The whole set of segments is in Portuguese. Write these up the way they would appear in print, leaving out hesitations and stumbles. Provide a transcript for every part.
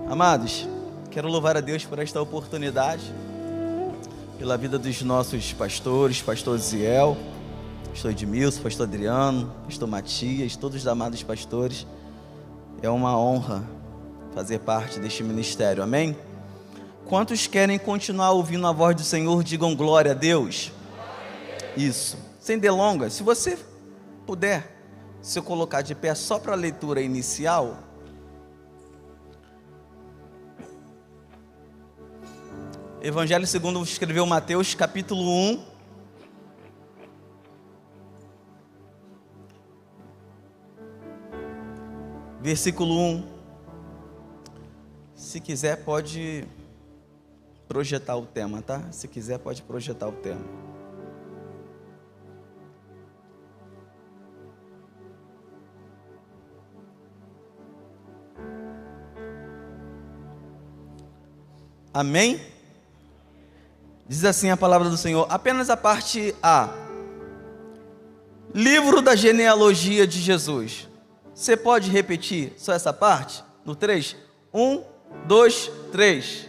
Amados, quero louvar a Deus por esta oportunidade, pela vida dos nossos pastores, pastor Ziel, pastor Edmilson, pastor Adriano, pastor Matias, todos os amados pastores. É uma honra fazer parte deste ministério, amém? Quantos querem continuar ouvindo a voz do Senhor, digam glória a Deus. Isso, sem delongas, se você puder se colocar de pé só para a leitura inicial. Evangelho segundo escreveu Mateus, capítulo 1. Versículo 1. Se quiser pode projetar o tema, tá? Se quiser pode projetar o tema. Amém? Diz assim a palavra do Senhor, apenas a parte A. Livro da genealogia de Jesus. Você pode repetir só essa parte? No 3? 1, 2, 3.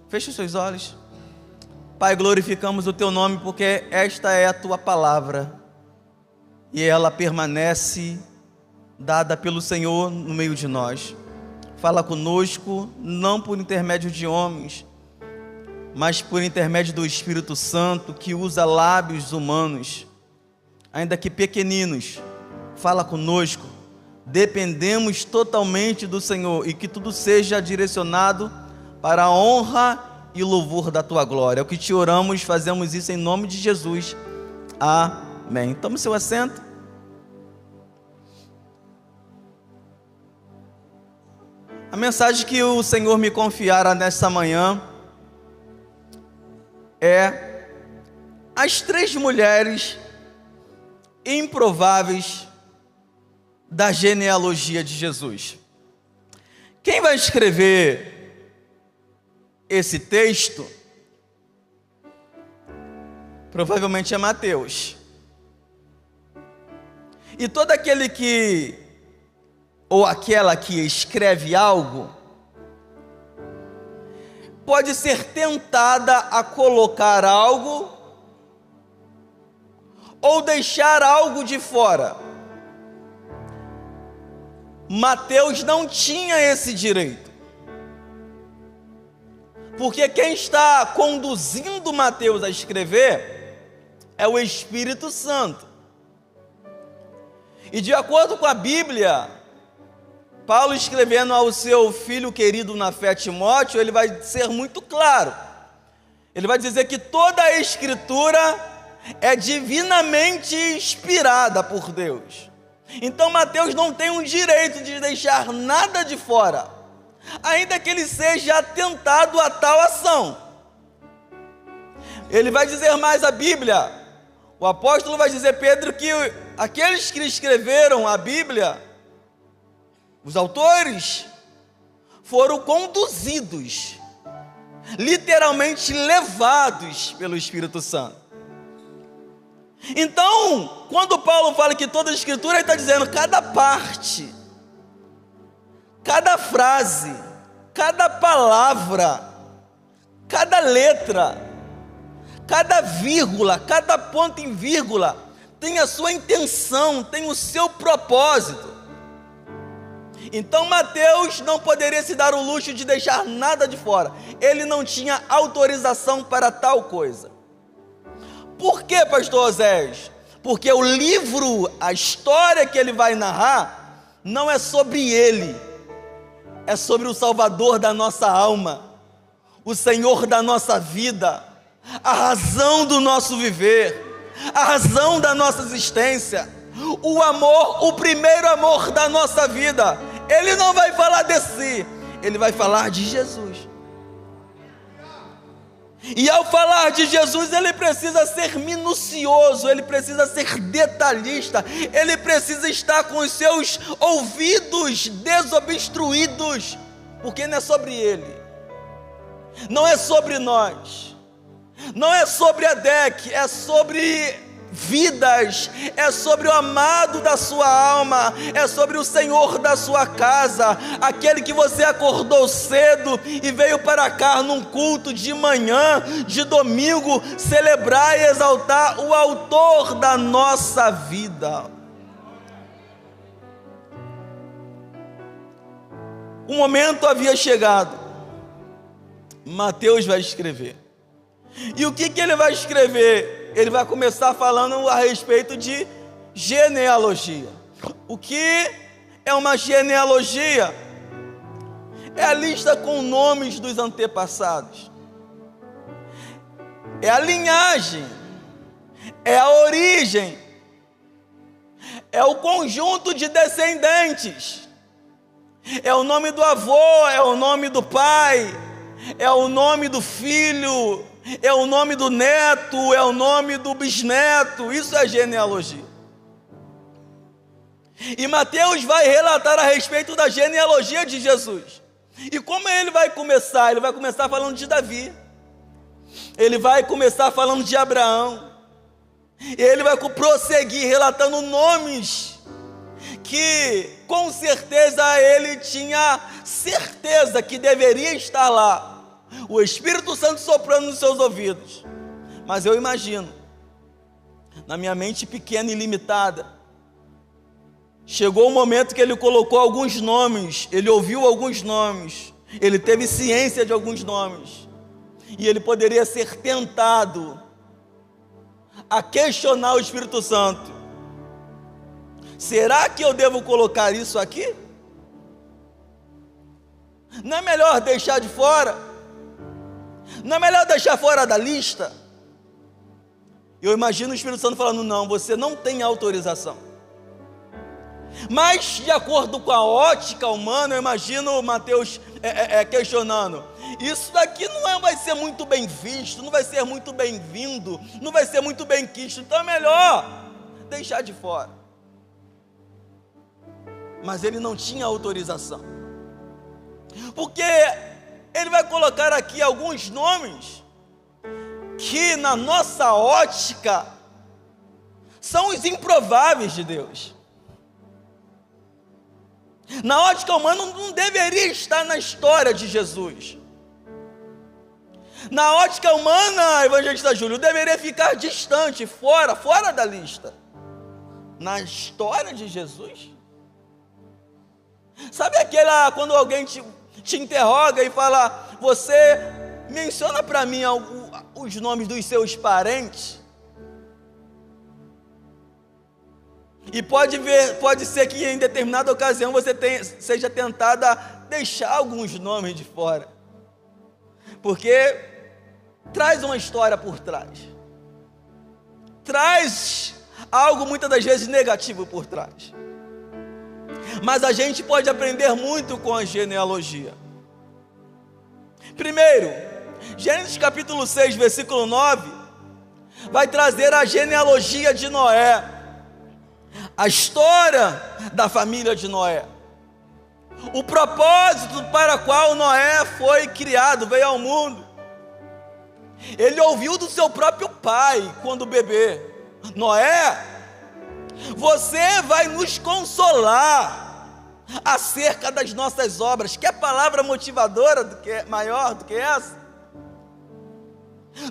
Feche os seus olhos. Pai, glorificamos o Teu nome porque esta é a Tua palavra. E ela permanece dada pelo Senhor no meio de nós. Fala conosco, não por intermédio de homens, mas por intermédio do Espírito Santo, que usa lábios humanos, ainda que pequeninos. Fala conosco, dependemos totalmente do Senhor, e que tudo seja direcionado para a honra e louvor da Tua glória. É o que te oramos, fazemos isso em nome de Jesus, amém. Tome seu assento. A mensagem que o Senhor me confiara nesta manhã é as 3 mulheres improváveis da genealogia de Jesus. Quem vai escrever esse texto provavelmente é Mateus. E todo aquele que ou aquela que escreve algo, pode ser tentada a colocar algo, ou deixar algo de fora. Mateus não tinha esse direito, porque quem está conduzindo Mateus a escrever é o Espírito Santo. E de acordo com a Bíblia, Paulo escrevendo ao seu filho querido na fé Timóteo, ele vai ser muito claro. Ele vai dizer que toda a Escritura é divinamente inspirada por Deus. Então Mateus não tem o direito de deixar nada de fora, ainda que ele seja atentado a tal ação. Ele vai dizer mais a Bíblia, o apóstolo vai dizer, Pedro, que aqueles que escreveram a Bíblia, os autores, foram conduzidos, literalmente levados pelo Espírito Santo. Então, quando Paulo fala que toda a Escritura, ele está dizendo cada parte, cada frase, cada palavra, cada letra, cada vírgula, cada ponto em vírgula, tem a sua intenção, tem o seu propósito. Então Mateus não poderia se dar o luxo de deixar nada de fora. Ele não tinha autorização para tal coisa. Por que, pastor Osés? Porque o livro, a história que ele vai narrar, não é sobre ele, é sobre o Salvador da nossa alma, o Senhor da nossa vida, a razão do nosso viver, a razão da nossa existência, o amor, o primeiro amor da nossa vida. Ele não vai falar de si, ele vai falar de Jesus. E ao falar de Jesus, ele precisa ser minucioso, ele precisa ser detalhista, ele precisa estar com os seus ouvidos desobstruídos, porque não é sobre ele, não é sobre nós, não é sobre a DEC, é sobre vidas, é sobre o amado da sua alma, é sobre o Senhor da sua casa, aquele que você acordou cedo e veio para cá num culto de manhã, de domingo, celebrar e exaltar o autor da nossa vida. O momento havia chegado. Mateus vai escrever. E o que ele vai escrever? Ele vai começar falando a respeito de genealogia. O que é uma genealogia? É a lista com nomes dos antepassados. É a linhagem. É a origem. É o conjunto de descendentes. É o nome do avô, é o nome do pai, é o nome do filho, é o nome do neto, é o nome do bisneto. Isso é genealogia. E Mateus vai relatar a respeito da genealogia de Jesus. E como ele vai começar? Ele vai começar falando de Davi. Ele vai começar falando de Abraão. E ele vai prosseguir relatando nomes que com certeza ele tinha certeza que deveria estar lá. O Espírito Santo soprando nos seus ouvidos. Mas eu imagino, na minha mente pequena e limitada, chegou o momento que ele colocou alguns nomes, ele ouviu alguns nomes, ele teve ciência de alguns nomes, e ele poderia ser tentado a questionar o Espírito Santo. Será que eu devo colocar isso aqui? Não é melhor deixar de fora? Não é melhor deixar fora da lista? Eu imagino o Espírito Santo falando: não, você não tem autorização. Mas de acordo com a ótica humana, eu imagino Mateus questionando: isso daqui não vai ser muito bem visto, não vai ser muito bem-vindo, não vai ser muito bem quisto, então é melhor deixar de fora. Mas ele não tinha autorização, porque ele vai colocar aqui alguns nomes que na nossa ótica são os improváveis de Deus. Na ótica humana não deveria estar na história de Jesus. Na ótica humana, evangelista Júlio, deveria ficar distante, fora da lista. Na história de Jesus? Sabe quando alguém te interroga e fala: você menciona para mim os nomes dos seus parentes? E pode ser que em determinada ocasião você seja tentado a deixar alguns nomes de fora, porque traz uma história por trás, traz algo muitas das vezes negativo por trás. Mas a gente pode aprender muito com a genealogia. Primeiro, Gênesis capítulo 6, versículo 9, vai trazer a genealogia de Noé, a história da família de Noé, o propósito para o qual Noé foi criado, veio ao mundo. Ele ouviu do seu próprio pai quando bebê: Noé, você vai nos consolar acerca das nossas obras. Que palavra motivadora maior do que essa?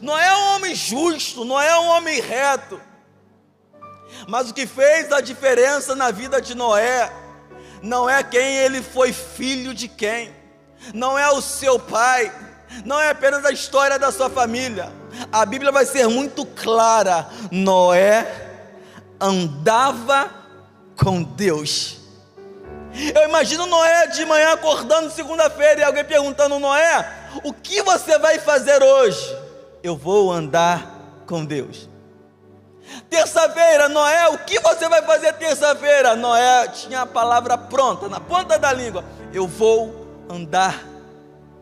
Noé é um homem justo, Noé é um homem reto, mas o que fez a diferença na vida de Noé não é quem ele foi filho de quem, não é o seu pai, não é apenas a história da sua família. A Bíblia vai ser muito clara: Noé andava com Deus. Eu imagino Noé de manhã acordando segunda-feira e alguém perguntando: Noé, o que você vai fazer hoje? Eu vou andar com Deus. Terça-feira, Noé, o que você vai fazer terça-feira? Noé tinha a palavra pronta, na ponta da língua: eu vou andar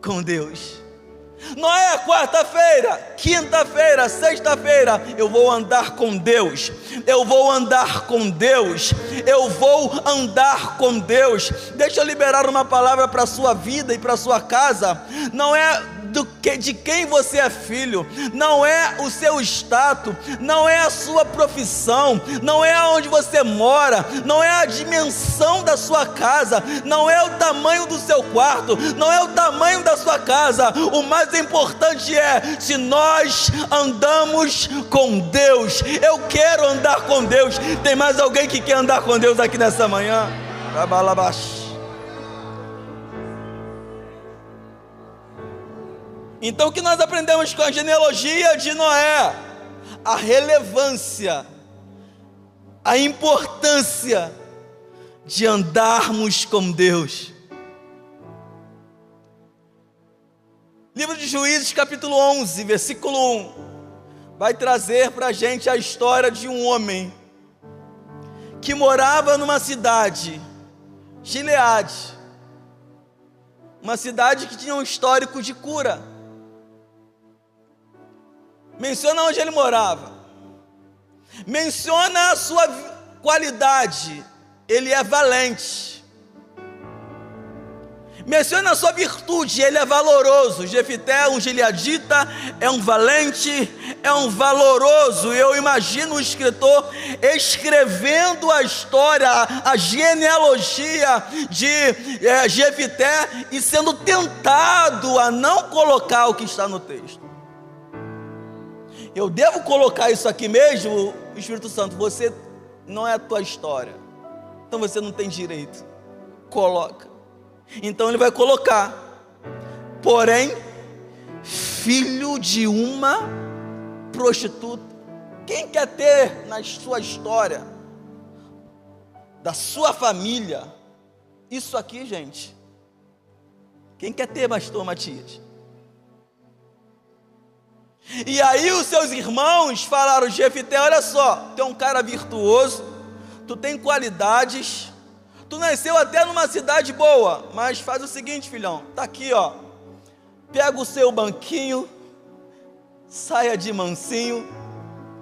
com Deus. Noé, quarta-feira, quinta-feira, sexta-feira, eu vou andar com Deus, eu vou andar com Deus, eu vou andar com Deus. Deixa eu liberar uma palavra para a sua vida e para a sua casa. Não é de quem você é filho, não é o seu status, não é a sua profissão, não é aonde você mora, não é a dimensão da sua casa, não é o tamanho do seu quarto, não é o tamanho da sua casa. O mais importante é se nós andamos com Deus. Eu quero andar com Deus. Tem mais alguém que quer andar com Deus aqui nessa manhã? Então o que nós aprendemos com a genealogia de Noé? A relevância, a importância de andarmos com Deus. Livro de Juízes, capítulo 11, versículo 1, vai trazer para a gente a história de um homem que morava numa cidade, Gileade, uma cidade que tinha um histórico de cura. Menciona onde ele morava, menciona a sua qualidade, ele é valente. Menciona a sua virtude, ele é valoroso. Jefité, um gileadita, é um valente, é um valoroso. Eu imagino o escritor escrevendo a história, a genealogia de Jefité, e sendo tentado a não colocar o que está no texto. Eu devo colocar isso aqui mesmo? Espírito Santo, você não é a tua história, então você não tem direito. Coloca. Então ele vai colocar: porém, filho de uma prostituta. Quem quer ter na sua história, da sua família, isso aqui, gente? Quem quer ter, pastor Matias? E aí os seus irmãos falaram: Jefité, olha só, tu é um cara virtuoso, tu tem qualidades, tu nasceu até numa cidade boa, mas faz o seguinte, filhão, tá aqui, ó, pega o seu banquinho, saia de mansinho,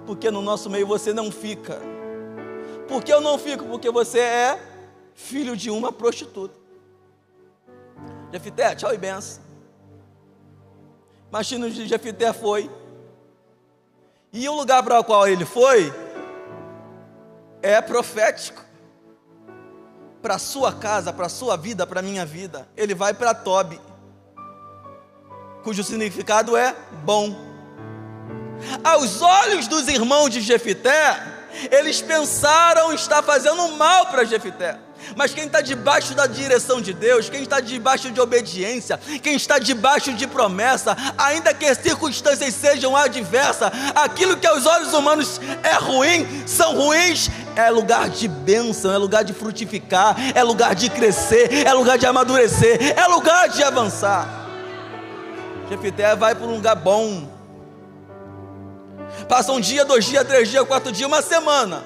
porque no nosso meio você não fica. Por que eu não fico? Porque você é filho de uma prostituta. Jefité, tchau e benção. Imagina, Jefité foi, e o lugar para o qual ele foi é profético para a sua casa, para a sua vida, para a minha vida. Ele vai para Tobi, cujo significado é bom. Aos olhos dos irmãos de Jefité, eles pensaram estar fazendo mal para Jefité. Mas quem está debaixo da direção de Deus, quem está debaixo de obediência, quem está debaixo de promessa, ainda que as circunstâncias sejam adversas, aquilo que aos olhos humanos é ruim, são ruins, é lugar de bênção, é lugar de frutificar, é lugar de crescer, é lugar de amadurecer, é lugar de avançar. Jefité vai para um lugar bom. Passa um dia, 2 dias, 3 dias, 4 dias, uma semana.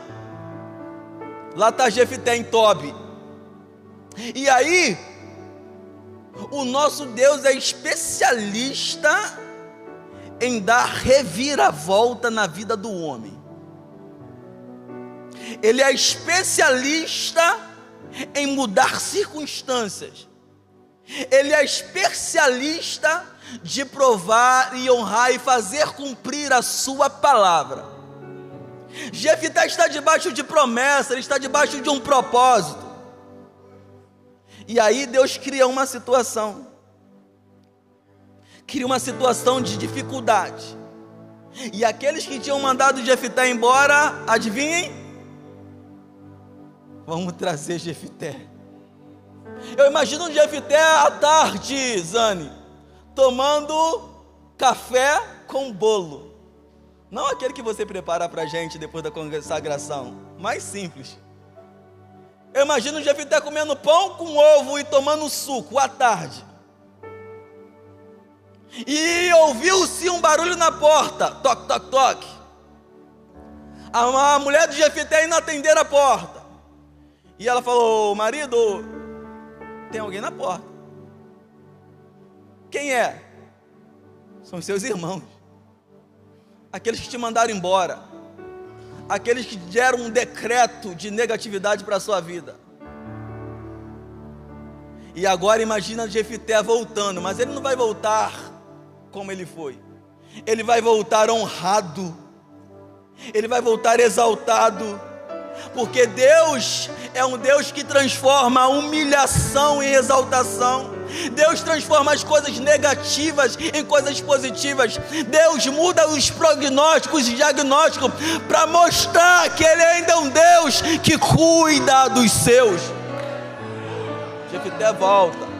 Lá está Jefité em Tobi. E aí, o nosso Deus é especialista em dar reviravolta na vida do homem. Ele é especialista em mudar circunstâncias. Ele é especialista de provar e honrar e fazer cumprir a sua palavra. Jefité está debaixo de promessa, ele está debaixo de um propósito. E aí Deus cria uma situação. Cria uma situação de dificuldade. E aqueles que tinham mandado Jefité embora, adivinhem? Vamos trazer Jefité. Eu imagino um Jefité à tarde, Zane, tomando café com bolo. Não aquele que você prepara para a gente depois da consagração, mais simples. Eu imagino o Jefité comendo pão com ovo e tomando suco à tarde. E ouviu-se um barulho na porta, toque, toque, toque. A mulher de Jefité indo atender a porta. E ela falou: marido, tem alguém na porta. Quem é? São seus irmãos. Aqueles que te mandaram embora. Aqueles que deram um decreto de negatividade para a sua vida. E agora imagina Jefité voltando, mas ele não vai voltar como ele foi. Ele vai voltar honrado, ele vai voltar exaltado, porque Deus é um Deus que transforma a humilhação em exaltação. Deus transforma as coisas negativas em coisas positivas. Deus muda os prognósticos e diagnósticos para mostrar que Ele ainda é um Deus que cuida dos seus. Jefité volta.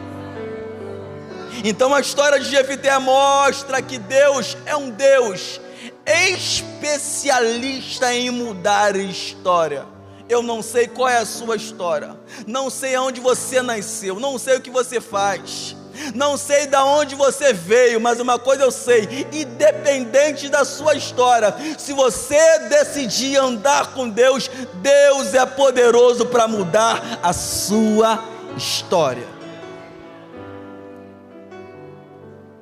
Então a história de Jefité mostra que Deus é um Deus especialista em mudar história. Eu não sei qual é a sua história, não sei aonde você nasceu, não sei o que você faz, não sei de onde você veio, mas uma coisa eu sei: independente da sua história, se você decidir andar com Deus, Deus é poderoso para mudar a sua história.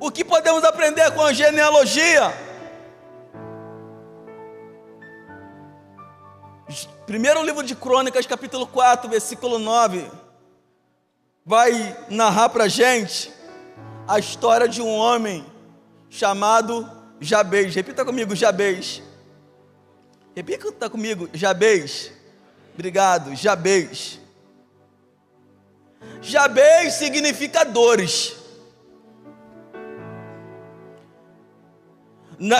O que podemos aprender com a genealogia? Primeiro livro de Crônicas, capítulo 4, versículo 9, vai narrar para a gente a história de um homem chamado Jabez. Repita comigo, Jabez. Repita comigo, Jabez. Obrigado, Jabez. Jabez significa dores.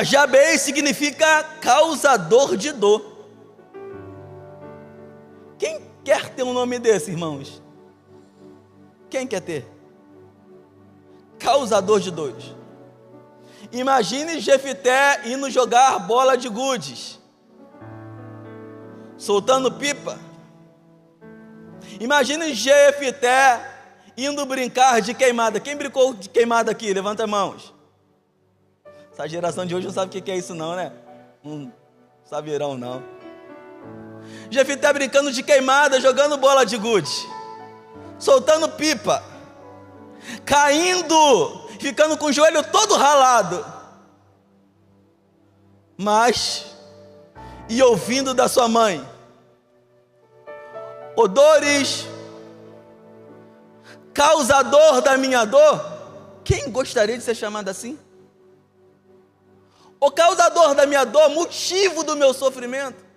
Jabez significa causador de dor. Quem quer ter um nome desse, irmãos? Quem quer ter? Causador de dores. Imagine Jefité indo jogar bola de gudes, soltando pipa. Imagine Jefité indo brincar de queimada. Quem brincou de queimada aqui? Levanta as mãos. Essa geração de hoje não sabe o que é isso não, né? Não saberão não. Jefité brincando de queimada, jogando bola de gude, soltando pipa, caindo, ficando com o joelho todo ralado, mas, e ouvindo da sua mãe: odores, causador da minha dor. Quem gostaria de ser chamado assim? O causador da minha dor, motivo do meu sofrimento.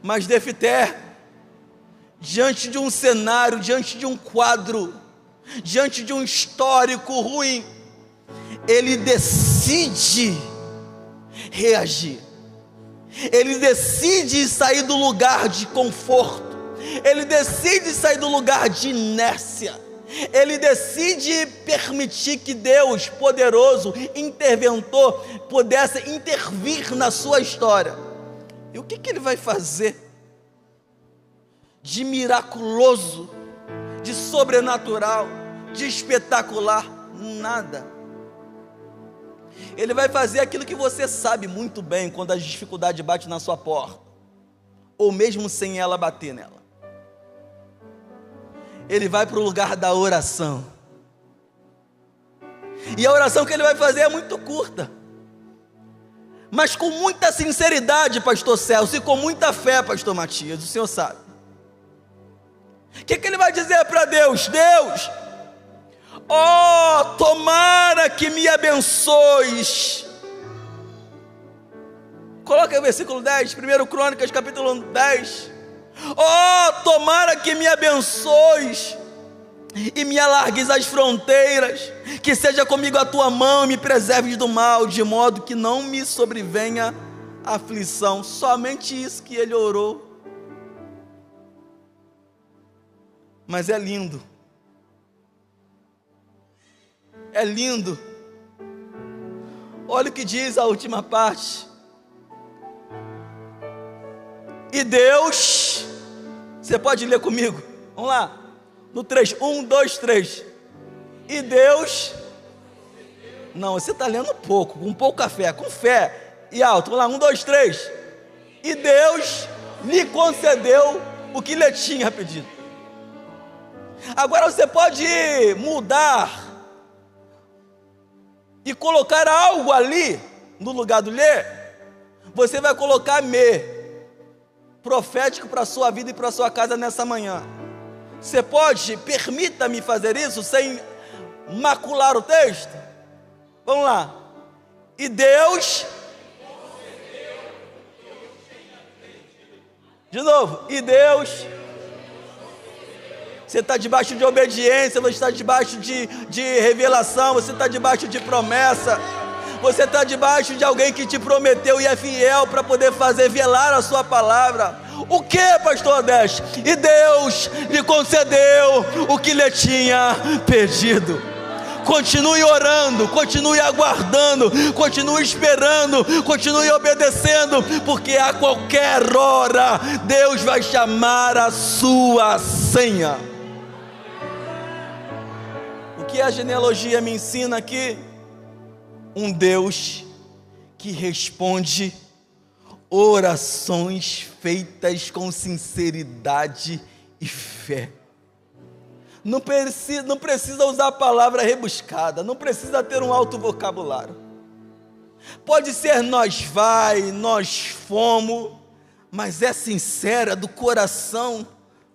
Mas Jefité, diante de um cenário, diante de um quadro, diante de um histórico ruim, ele decide reagir. Ele decide sair do lugar de conforto. Ele decide sair do lugar de inércia. Ele decide permitir que Deus, poderoso, interventor, pudesse intervir na sua história. E o que ele vai fazer de miraculoso, de sobrenatural, de espetacular? Nada. Ele vai fazer aquilo que você sabe muito bem quando a dificuldade bate na sua porta, ou mesmo sem ela bater nela. Ele vai para o lugar da oração. E a oração que ele vai fazer é muito curta, mas com muita sinceridade, pastor Celso, e com muita fé, pastor Matias, o senhor sabe. O que ele vai dizer para Deus? Deus, tomara que me abençoes. Coloca o versículo 10, 1 Crônicas, capítulo 10. Tomara que me abençoes e me alargues as fronteiras, que seja comigo a tua mão e me preserves do mal, de modo que não me sobrevenha aflição. Somente isso que ele orou. Mas é lindo. É lindo. Olha o que diz a última parte. E Deus, você pode ler comigo? Vamos lá. No 3, 1, 2, 3. E Deus, não, você está lendo pouco, com pouca fé, com fé e alto. Vamos lá, 1, 2, 3. E Deus lhe concedeu o que lhe tinha pedido. Agora você pode mudar e colocar algo ali no lugar do lhe. Você vai colocar profético para a sua vida e para a sua casa nessa manhã. Você pode, permita-me fazer isso sem macular o texto? Vamos lá. E Deus... De novo. E Deus... Você está debaixo de obediência, você está debaixo de revelação, você está debaixo de promessa, você está debaixo de alguém que te prometeu e é fiel para poder fazer velar a sua palavra. O que, pastor Odeste? E Deus lhe concedeu o que lhe tinha pedido. Continue orando, continue aguardando, continue esperando, continue obedecendo, porque a qualquer hora Deus vai chamar a sua senha. O que a genealogia me ensina aqui? Um Deus que responde orações feitas com sinceridade e fé. Não precisa usar a palavra rebuscada, não precisa ter um alto vocabulário. Pode ser nós vai, nós fomos, mas é sincera, do coração.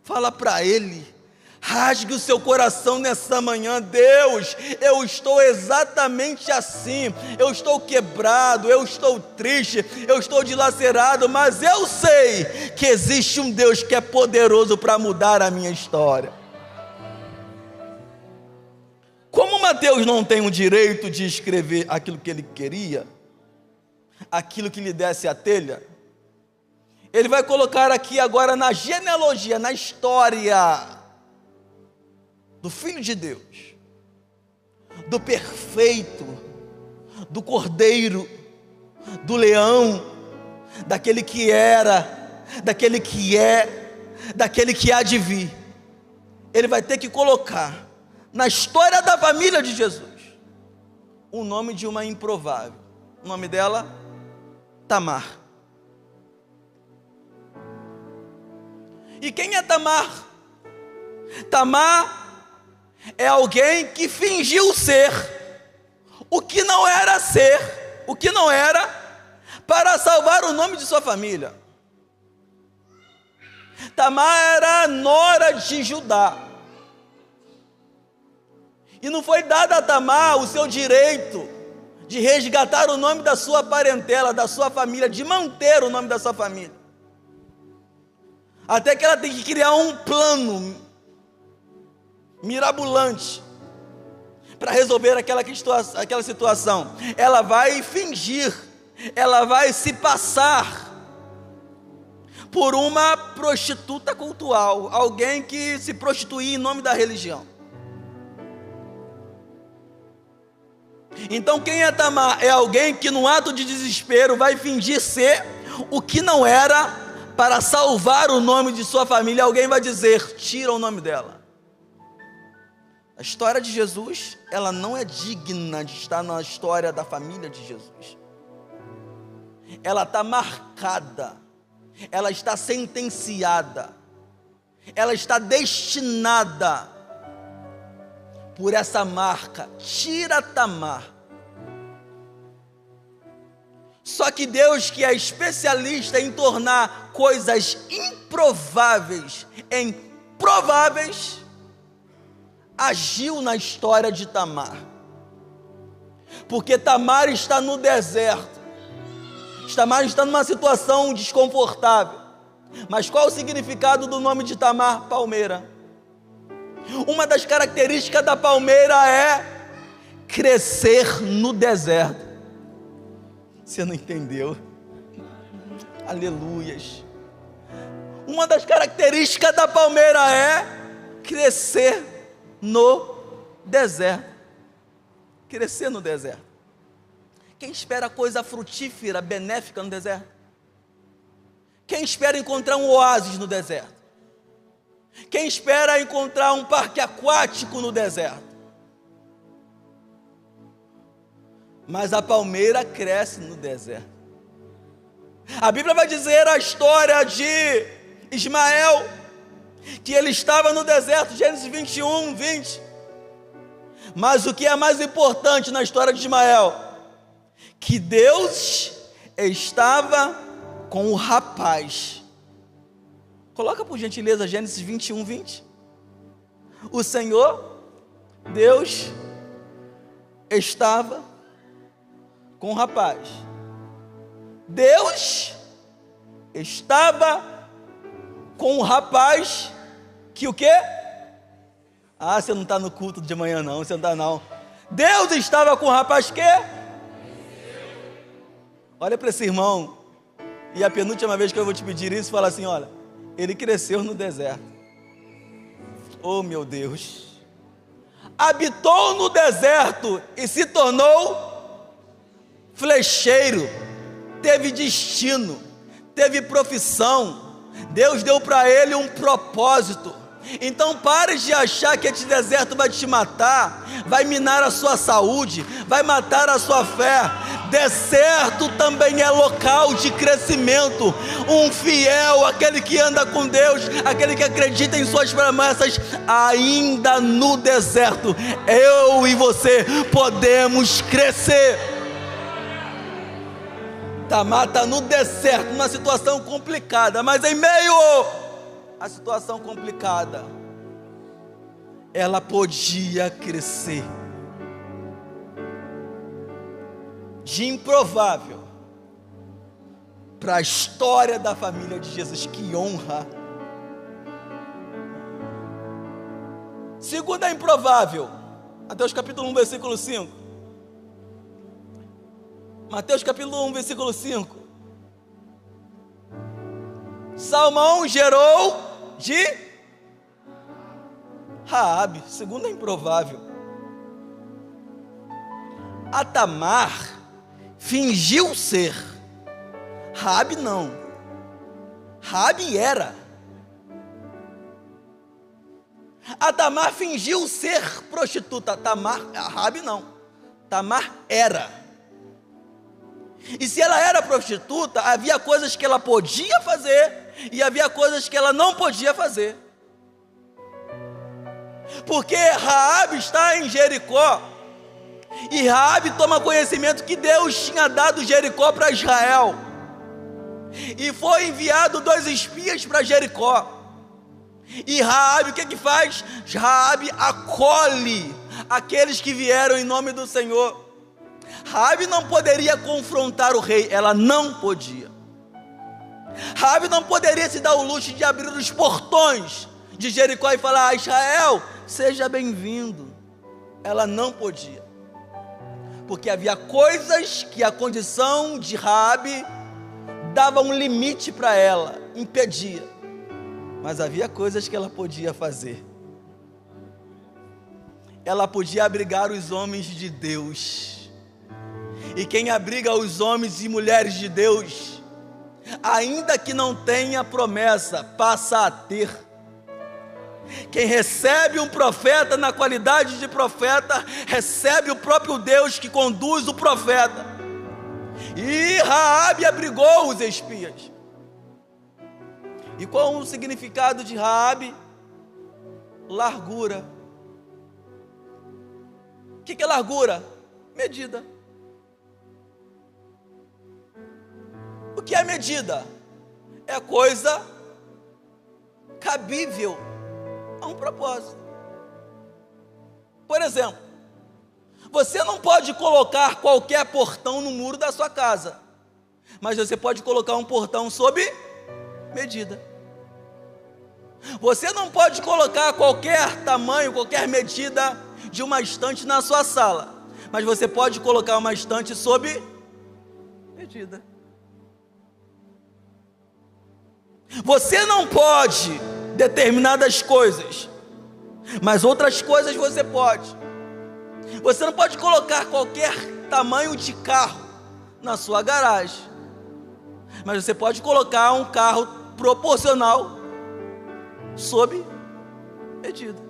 Fala para Ele. Rasgue o seu coração nessa manhã. Deus, eu estou exatamente assim, eu estou quebrado, eu estou triste, eu estou dilacerado, mas eu sei que existe um Deus que é poderoso para mudar a minha história. Como Mateus não tem o direito de escrever aquilo que ele queria, aquilo que lhe desse a telha, ele vai colocar aqui agora na genealogia, na história do Filho de Deus, do perfeito, do Cordeiro, do Leão, daquele que era, daquele que é, daquele que há de vir. Ele vai ter que colocar na história da família de Jesus o nome de uma improvável. O nome dela, Tamar. E quem é Tamar? Tamar é alguém que fingiu ser o que não era ser, o que não era, para salvar o nome de sua família. Tamar era a nora de Judá. E não foi dado a Tamar o seu direito de resgatar o nome da sua parentela, da sua família, de manter o nome da sua família. Até que ela tem que criar um plano mirabolante para resolver aquela situação. Ela vai fingir, ela vai se passar por uma prostituta cultual, alguém que se prostituía em nome da religião. Então quem é Tamar? É alguém que no ato de desespero vai fingir ser o que não era para salvar o nome de sua família. Alguém vai dizer, tira o nome dela. A história de Jesus, ela não é digna de estar na história da família de Jesus. Ela está marcada, ela está sentenciada, ela está destinada por essa marca. Tira Tamar. Só que Deus, que é especialista em tornar coisas improváveis em prováveis, agiu na história de Tamar. Porque Tamar está no deserto. Tamar está numa situação desconfortável. Mas qual o significado do nome de Tamar? Palmeira. Uma das características da palmeira é crescer no deserto. Você não entendeu? Aleluias. Uma das características da palmeira é crescer no deserto. Crescer no deserto. Quem espera coisa frutífera, benéfica no deserto? Quem espera encontrar um oásis no deserto? Quem espera encontrar um parque aquático no deserto? Mas a palmeira cresce no deserto. A Bíblia vai dizer a história de Ismael, que ele estava no deserto, Gênesis 21, 20. Mas o que é mais importante na história de Ismael? Que Deus estava com o rapaz. Coloca por gentileza Gênesis 21, 20. O Senhor, Deus, estava com o rapaz. Deus estava com o rapaz que o quê? Ah, você não está no culto de manhã não, você não está não. Deus estava com o rapaz que? Olha para esse irmão, e a penúltima vez que eu vou te pedir isso, fala assim, olha, ele cresceu no deserto. Oh meu Deus. Habitou no deserto e se tornou flecheiro, teve destino, teve profissão, Deus deu para ele um propósito. Então pare de achar que esse deserto vai te matar, vai minar a sua saúde, vai matar a sua fé. Deserto também é local de crescimento. Um fiel, aquele que anda com Deus, aquele que acredita em suas promessas, ainda no deserto, eu e você podemos crescer. Tamar está no deserto, numa situação complicada, mas em meio à situação complicada, ela podia crescer. De improvável para a história da família de Jesus, que honra. Segunda improvável, Mateus capítulo 1, versículo 5. Mateus capítulo 1, versículo 5. Salmão gerou de Raabe, segunda improvável. A Tamar fingiu ser, Raabe não, Raabe era. A Tamar fingiu ser prostituta, Raabe não, Tamar era. E se ela era prostituta, havia coisas que ela podia fazer e havia coisas que ela não podia fazer. Porque Raabe está em Jericó, e Raabe toma conhecimento que Deus tinha dado Jericó para Israel, e foi enviado 2 espias para Jericó. E Raabe, o que faz? Raabe acolhe aqueles que vieram em nome do Senhor. Raabe não poderia confrontar o rei, ela não podia. Raabe não poderia se dar o luxo de abrir os portões de Jericó e falar: Israel, seja bem-vindo. Ela não podia, porque havia coisas que a condição de Raabe dava um limite para ela, impedia. Mas havia coisas que ela podia fazer. Ela podia abrigar os homens de Deus. E quem abriga os homens e mulheres de Deus, ainda que não tenha promessa, passa a ter. Quem recebe um profeta na qualidade de profeta, recebe o próprio Deus que conduz o profeta. E Raabe abrigou os espias. E qual o significado de Raabe? Largura. O que é largura? Medida. O que é medida? É coisa cabível a um propósito. Por exemplo, você não pode colocar qualquer portão no muro da sua casa, mas você pode colocar um portão sob medida. Você não pode colocar qualquer tamanho, qualquer medida de uma estante na sua sala, mas você pode colocar uma estante sob medida. Você não pode determinadas coisas, mas outras coisas você pode. Você não pode colocar qualquer tamanho de carro na sua garagem, mas você pode colocar um carro proporcional sob medida.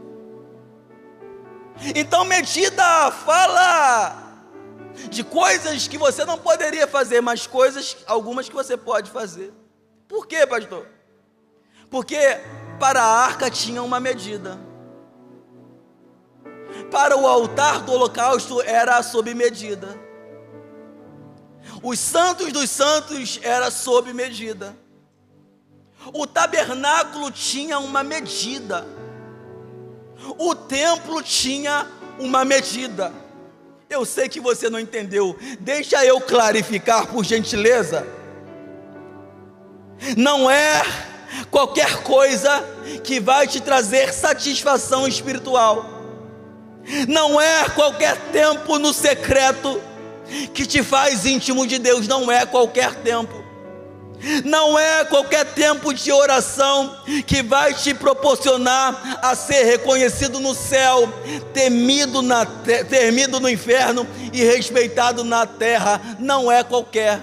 Então medida fala de coisas que você não poderia fazer, mas algumas que você pode fazer. Por quê, pastor? Porque para a arca tinha uma medida, para o altar do holocausto era sob medida, os santos dos santos era sob medida, o tabernáculo tinha uma medida, o templo tinha uma medida. Eu sei que você não entendeu. Deixa eu clarificar, por gentileza. Não é qualquer coisa que vai te trazer satisfação espiritual. Não é qualquer tempo no secreto que te faz íntimo de Deus. Não é qualquer tempo. Não é qualquer tempo de oração que vai te proporcionar a ser reconhecido no céu, temido no inferno e respeitado na terra. Não é qualquer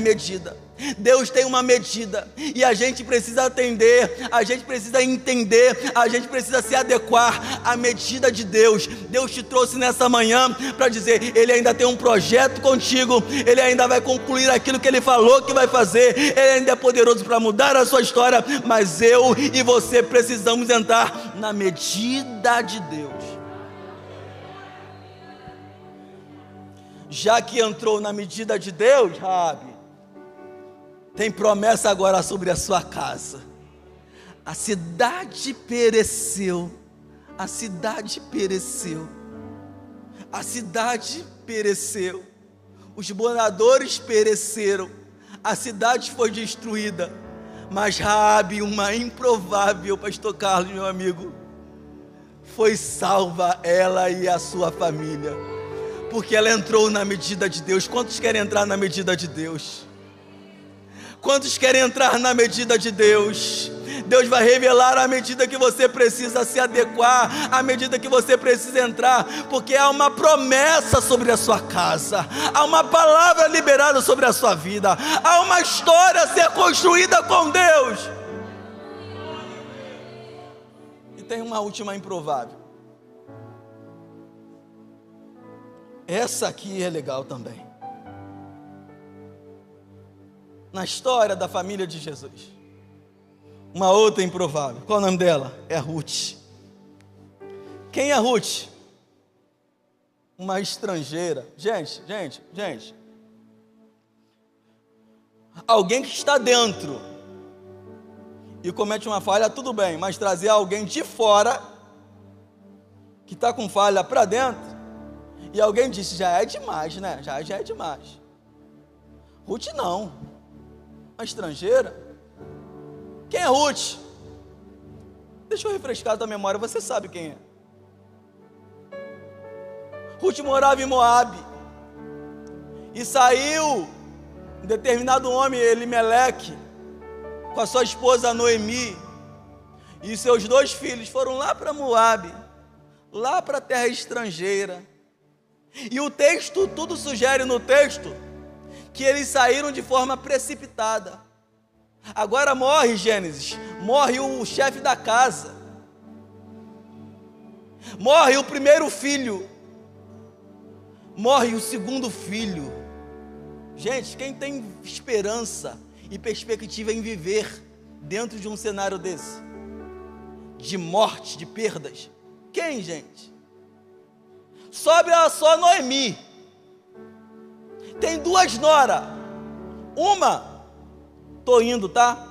medida. Deus tem uma medida e a gente precisa atender, a gente precisa entender, a gente precisa se adequar à medida de Deus. Deus te trouxe nessa manhã para dizer: Ele ainda tem um projeto contigo, Ele ainda vai concluir aquilo que Ele falou que vai fazer, Ele ainda é poderoso para mudar a sua história, mas eu e você precisamos entrar na medida de Deus. Já que entrou na medida de Deus, Raabe, tem promessa agora sobre a sua casa. A cidade pereceu. A cidade pereceu. A cidade pereceu. Os moradores pereceram. A cidade foi destruída. Mas Raabe, uma improvável, pastor Carlos, meu amigo, foi salva, ela e a sua família, porque ela entrou na medida de Deus. Quantos querem entrar na medida de Deus? Quantos querem entrar na medida de Deus? Deus vai revelar a medida que você precisa se adequar, a medida que você precisa entrar, porque há uma promessa sobre a sua casa, há uma palavra liberada sobre a sua vida, há uma história a ser construída com Deus. E tem uma última improvável. Essa aqui é legal também. Na história da família de Jesus, uma outra improvável. Qual o nome dela? É Ruth. Quem é Ruth? Uma estrangeira. Gente. Alguém que está dentro e comete uma falha, tudo bem, mas trazer alguém de fora que está com falha para dentro, e alguém disse: já é demais, né? Já é demais. Ruth não. Uma estrangeira. Quem é Ruth? Deixa eu refrescar a tua memória, você sabe quem é. Ruth morava em Moabe, e saiu um determinado homem, Elimeleque, com a sua esposa Noemi, e seus 2 filhos foram lá para Moabe, lá para a terra estrangeira. E o texto, tudo sugere no texto, que eles saíram de forma precipitada. Agora morre Gênesis, morre o chefe da casa, morre o primeiro filho, morre o segundo filho. Gente, quem tem esperança e perspectiva em viver dentro de um cenário desse, de morte, de perdas? Quem, gente? Sobra só Noemi. Tem 2 noras. Uma, tô indo, tá?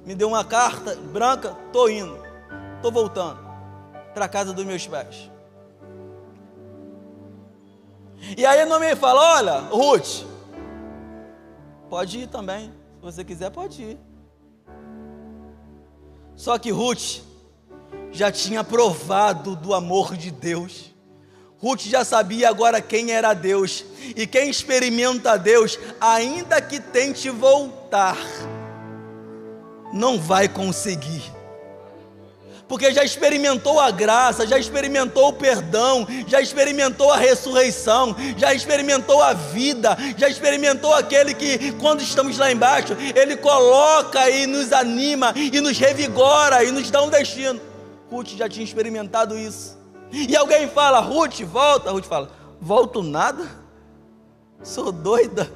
Me deu uma carta branca, tô indo. Tô voltando para a casa dos meus pais. E aí a Noemi fala: olha, Ruth, pode ir também. Se você quiser, pode ir. Só que Ruth já tinha provado do amor de Deus. Ruth já sabia agora quem era Deus. E quem experimenta Deus, ainda que tente voltar, não vai conseguir. Porque já experimentou a graça, já experimentou o perdão, já experimentou a ressurreição, já experimentou a vida, já experimentou aquele que, quando estamos lá embaixo, Ele coloca e nos anima, e nos revigora, e nos dá um destino. Ruth já tinha experimentado isso. E alguém fala: Ruth, volta. Ruth fala: volto nada? Sou doida.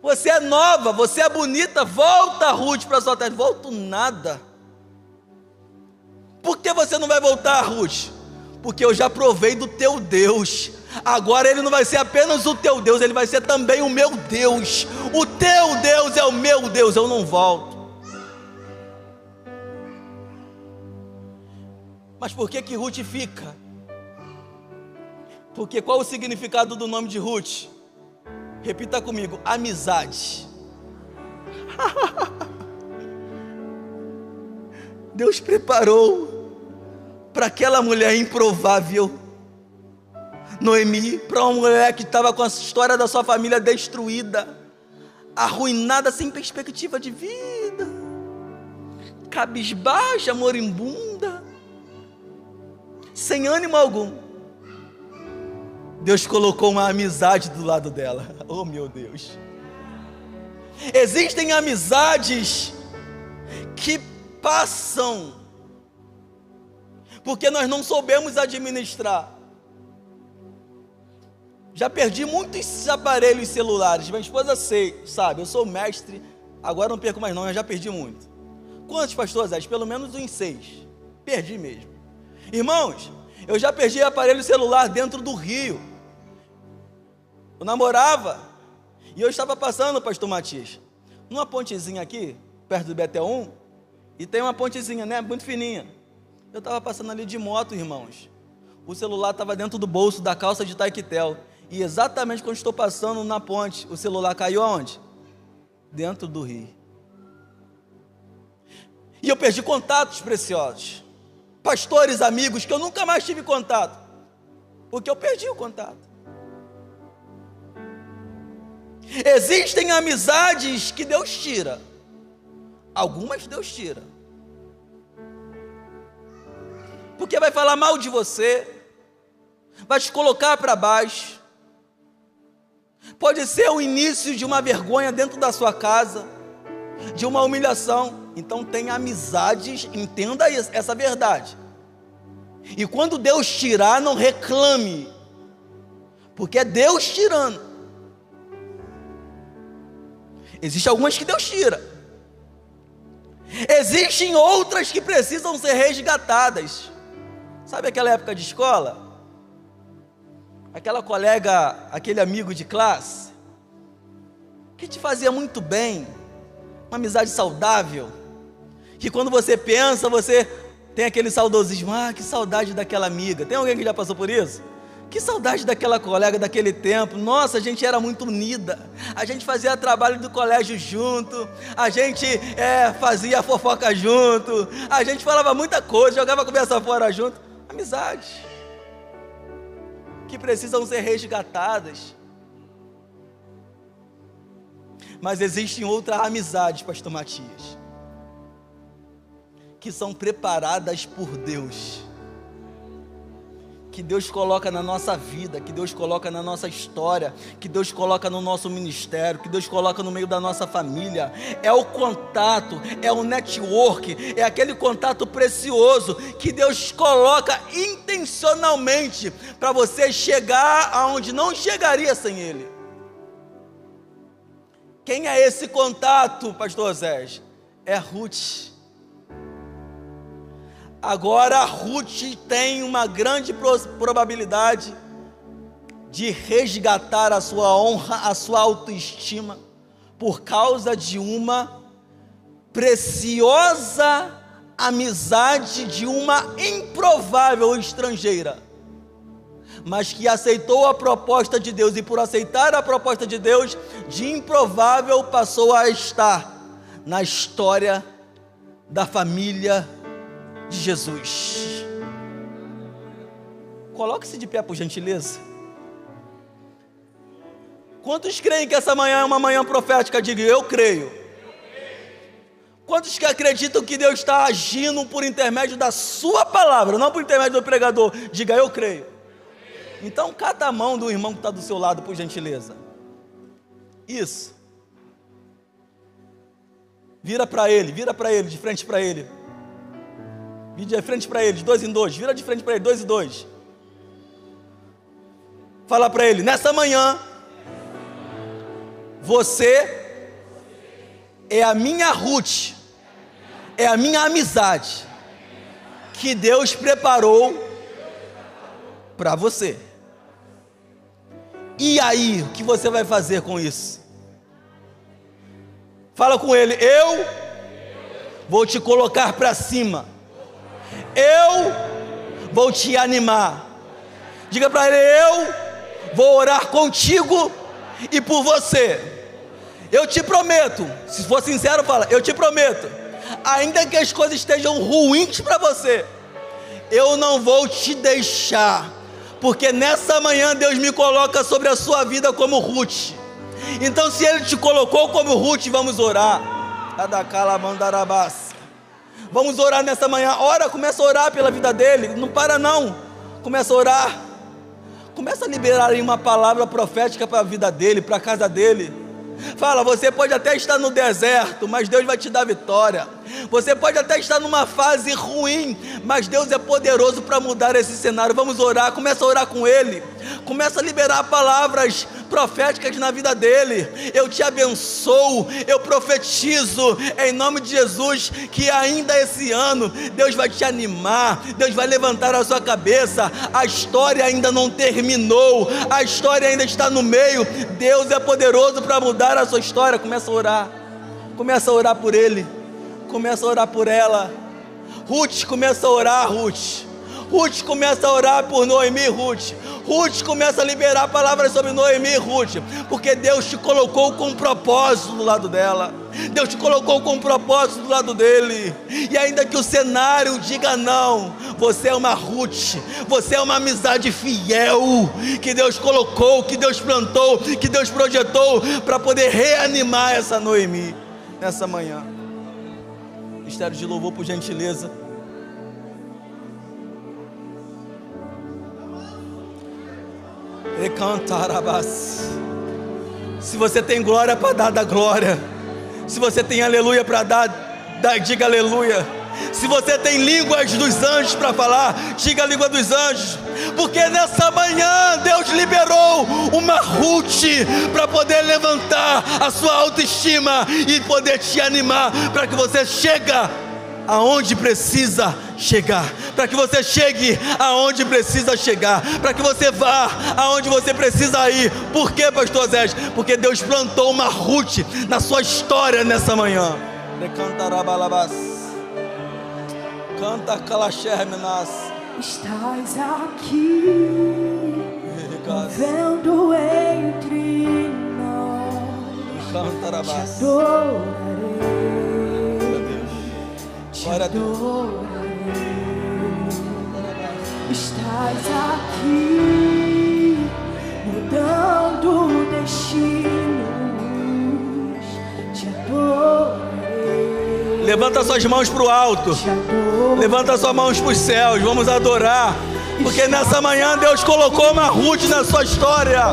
Você é nova, você é bonita, volta, Ruth, para sua terra. Volto nada. Por que você não vai voltar, Ruth? Porque eu já provei do teu Deus. Agora Ele não vai ser apenas o teu Deus, Ele vai ser também o meu Deus. O teu Deus é o meu Deus, eu não volto. Mas por que Ruth fica? Porque qual o significado do nome de Ruth? Repita comigo: amizade. Deus preparou para aquela mulher improvável, Noemi, para uma mulher que estava com a história da sua família destruída, arruinada, sem perspectiva de vida, cabisbaixa, moribunda, sem ânimo algum. Deus colocou uma amizade do lado dela. Oh, meu Deus! Existem amizades que passam porque nós não soubemos administrar. Já perdi muitos aparelhos celulares. Minha esposa sabe, eu sou mestre, agora não perco mais não, eu já perdi muito. Quantos, pastor Zé? Pelo menos uns 6. Perdi mesmo. Irmãos, eu já perdi aparelho celular dentro do rio. Eu namorava e eu estava passando, pastor Matias, numa pontezinha aqui, perto do Betel 1, e tem uma pontezinha, né, muito fininha. Eu estava passando ali de moto, irmãos. O celular estava dentro do bolso da calça de Taquetel. E exatamente quando estou passando na ponte, o celular caiu aonde? Dentro do rio. E eu perdi contatos preciosos. Pastores, amigos, que eu nunca mais tive contato. Porque eu perdi o contato. Existem amizades que Deus tira. Algumas Deus tira. Porque vai falar mal de você, vai te colocar para baixo. Pode ser o início de uma vergonha dentro da sua casa, de uma humilhação. Então tem amizades, entenda essa verdade. E quando Deus tirar, não reclame, porque é Deus tirando. Existem algumas que Deus tira. Existem outras que precisam ser resgatadas. Sabe aquela época de escola? Aquela colega, aquele amigo de classe, que te fazia muito bem, uma amizade saudável, que quando você pensa, você tem aquele saudosismo, que saudade daquela amiga. Tem alguém que já passou por isso? Que saudade daquela colega, daquele tempo. Nossa, a gente era muito unida, a gente fazia trabalho do colégio junto, a gente fazia fofoca junto, a gente falava muita coisa, jogava a conversa fora junto. Amizades que precisam ser resgatadas. Mas existem outras amizades, pastor Matias, que são preparadas por Deus, que Deus coloca na nossa vida, que Deus coloca na nossa história, que Deus coloca no nosso ministério, que Deus coloca no meio da nossa família. É o contato, é o network, é aquele contato precioso que Deus coloca intencionalmente para você chegar aonde não chegaria sem Ele. Quem é esse contato, pastor Zé? É Ruth. Agora a Ruth tem uma grande probabilidade de resgatar a sua honra, a sua autoestima, por causa de uma preciosa amizade de uma improvável estrangeira, mas que aceitou a proposta de Deus, e por aceitar a proposta de Deus, de improvável passou a estar na história da família de Jesus. Coloque-se de pé, por gentileza. Quantos creem que essa manhã é uma manhã profética? Diga: eu creio. Quantos que acreditam que Deus está agindo por intermédio da sua palavra, não por intermédio do pregador? Diga: eu creio. Então cata a mão do irmão que está do seu lado, por gentileza. Isso. Vira para ele, de frente para ele. Vira de frente para ele, de 2 em 2. Vira de frente para ele, 2 em 2. Fala para ele: nessa manhã, você é a minha Ruth, é a minha amizade, que Deus preparou para você. E aí, o que você vai fazer com isso? Fala com ele: eu vou te colocar para cima. Eu vou te animar. Diga para ele: eu vou orar contigo e por você. Eu te prometo, se for sincero, fala: eu te prometo, ainda que as coisas estejam ruins para você, eu não vou te deixar, porque nessa manhã Deus me coloca sobre a sua vida como Ruth. Então, se Ele te colocou como Ruth, vamos orar. Vamos orar nessa manhã. Ora, começa a orar pela vida dele. Não para não. Começa a orar. Começa a liberar aí uma palavra profética para a vida dele, para a casa dele. Fala: você pode até estar no deserto, mas Deus vai te dar vitória. Você pode até estar numa fase ruim, mas Deus é poderoso para mudar esse cenário. Vamos orar. Começa a orar com ele. Começa a liberar palavras proféticas na vida dele. Eu te abençoo, eu profetizo em nome de Jesus que ainda esse ano Deus vai te animar, Deus vai levantar a sua cabeça. A história ainda não terminou, a história ainda está no meio. Deus é poderoso para mudar a sua história. Começa a orar. Começa a orar por ele. Começa a orar por ela. Ruth, começa a orar, Ruth. Ruth, começa a orar por Noemi, Ruth. Ruth, começa a liberar palavras sobre Noemi, Ruth, porque Deus te colocou com um propósito do lado dela. Deus te colocou com um propósito do lado dele. E ainda que o cenário diga não, você é uma Ruth, você é uma amizade fiel, que Deus colocou, que Deus plantou, que Deus projetou, para poder reanimar essa Noemi, nessa manhã. Ministério de louvor, por gentileza. Se você tem glória para dar, dá glória. Se você tem aleluia para dar, diga aleluia. Se você tem línguas dos anjos para falar, diga a língua dos anjos. Porque nessa manhã Deus liberou uma Ruth para poder levantar a sua autoestima e poder te animar para que você chegue aonde precisa chegar, para que você chegue aonde precisa chegar, para que você vá aonde você precisa ir. Por quê, pastor Zé? Porque Deus plantou uma Ruth na sua história nessa manhã. Canta Calaxermenas. Estás aqui, movendo entre nós. Te adorarei. Estás aqui, mudando destinos. Te adorarei. Levanta suas mãos para o alto. Levanta suas mãos para os céus. Vamos adorar. Porque nessa manhã Deus colocou uma Ruth na sua história.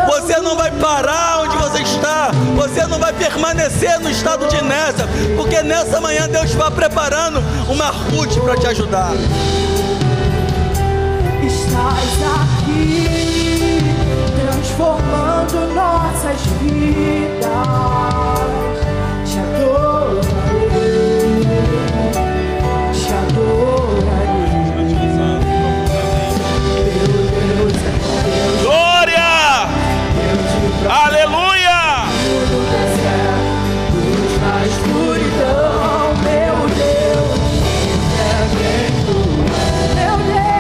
Você não vai parar onde você está. Você não vai permanecer no estado de inércia. Porque nessa manhã Deus está preparando uma Ruth para te ajudar. Estás aqui, transformando nossas vidas. Te adorarei. Te adorarei. Glória! Aleluia! Na escuridão, meu Deus, é quem tu és.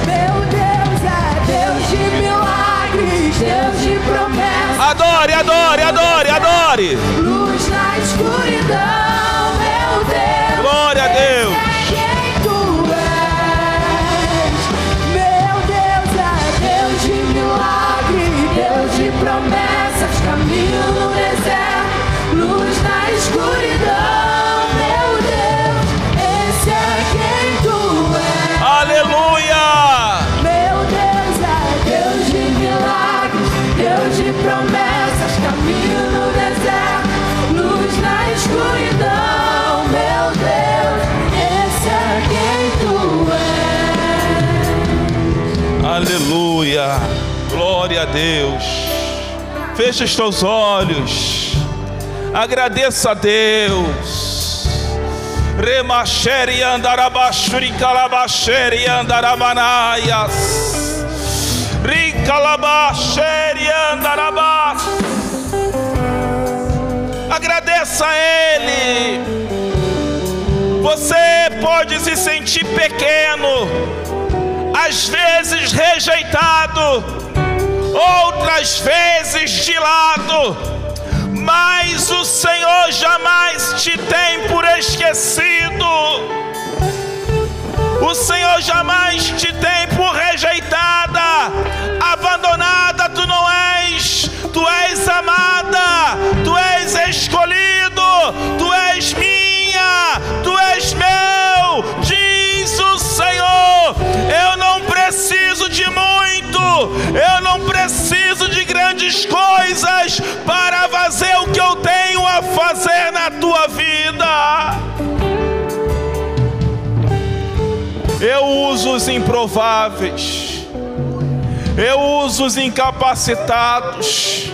Meu Deus, é Deus de milagres, Deus de promessas. Adore, adore, adore, adore! Luz na escuridão, meu Deus. Glória a Deus! Deus de promessas, caminho no deserto, luz na escuridão, meu Deus, esse é quem tu és. Aleluia! Meu Deus é Deus de milagres, Deus de promessas, caminho no deserto, luz na escuridão, meu Deus, esse é quem tu és. Aleluia! Glória a Deus. Feche os teus olhos. Agradeça a Deus. Remachere andarabashuri calabachere andarabanaias. Ricalabachere andarabas. Agradeça a Ele. Você pode se sentir pequeno. às vezes rejeitado, outras vezes de lado, mas o Senhor jamais te tem por esquecido. O Senhor jamais te tem por rejeitada, abandonada. Tu não és, tu és amada, tu és escolhido, tu és minha, tu és meu, diz o Senhor. Eu não preciso de muito, eu não preciso de grandes coisas para fazer o que eu tenho a fazer na tua vida. Eu uso os improváveis, eu uso os incapacitados,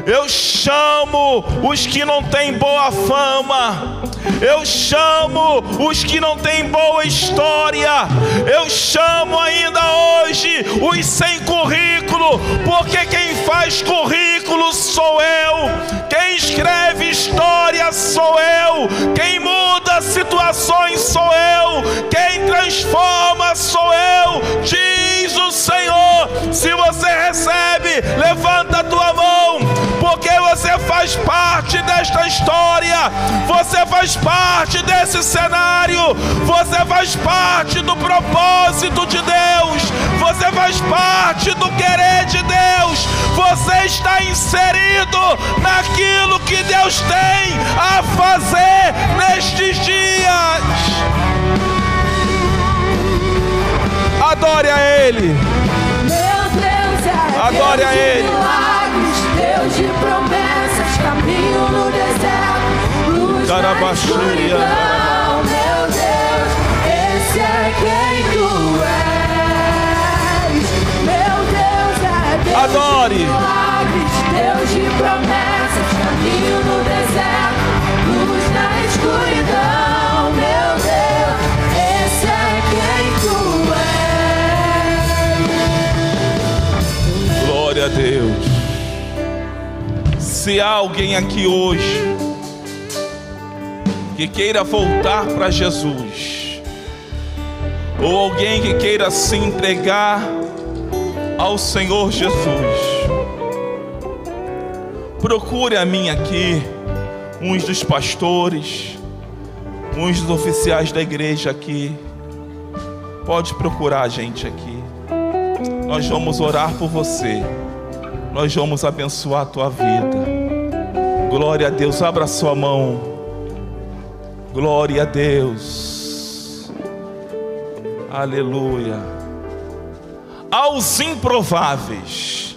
eu chamo os que não têm boa fama, eu chamo os que não têm boa história, eu chamo ainda hoje os sem currículo, porque quem faz currículo sou eu, quem escreve história sou eu, quem muda situações sou eu, quem transforma sou eu, diz o Senhor. Se você recebe, levanta a tua mão, porque você faz parte desta história, você faz parte desse cenário, você faz parte do propósito de Deus, você faz parte do querer de Deus, você está inserido naquilo que Deus tem a fazer nestes dias. Adore a Ele. Meu Deus é Adore Deus a de Ele. milagres, Deus de promessas, caminho no deserto, luz na escuridão. Meu Deus, esse é quem tu és. Meu Deus é Deus Adore. de milagres, Deus de promessas, caminho no deserto, luz na escuridão. Meu Deus, esse é quem tu és. Glória a Deus. Se há alguém aqui hoje que queira voltar para Jesus, ou alguém que queira se entregar ao Senhor Jesus, procure a mim aqui, uns dos pastores, uns dos oficiais da igreja aqui. Pode procurar a gente aqui. Nós vamos orar por você, nós vamos abençoar a tua vida. Glória a Deus. Abra sua mão. Glória a Deus. Aleluia. Aos improváveis,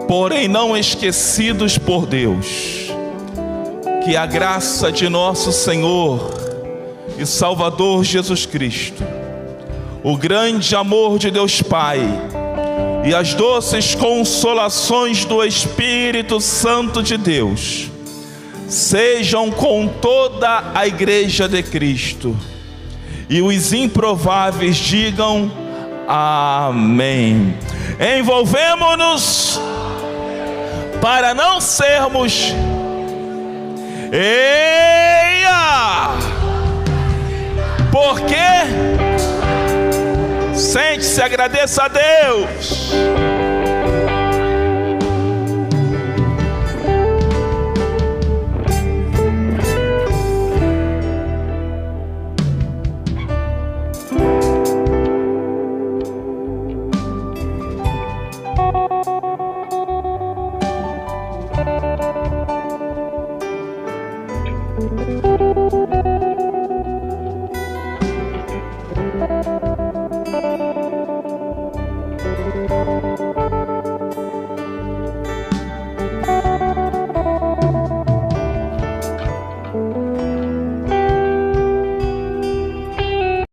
porém não esquecidos por Deus, que a graça de nosso Senhor e Salvador Jesus Cristo, o grande amor de Deus Pai e as doces consolações do Espírito Santo de Deus sejam com toda a igreja de Cristo, e os improváveis digam amém. Envolvemo-nos para não sermos porque sente-se, agradeça a Deus.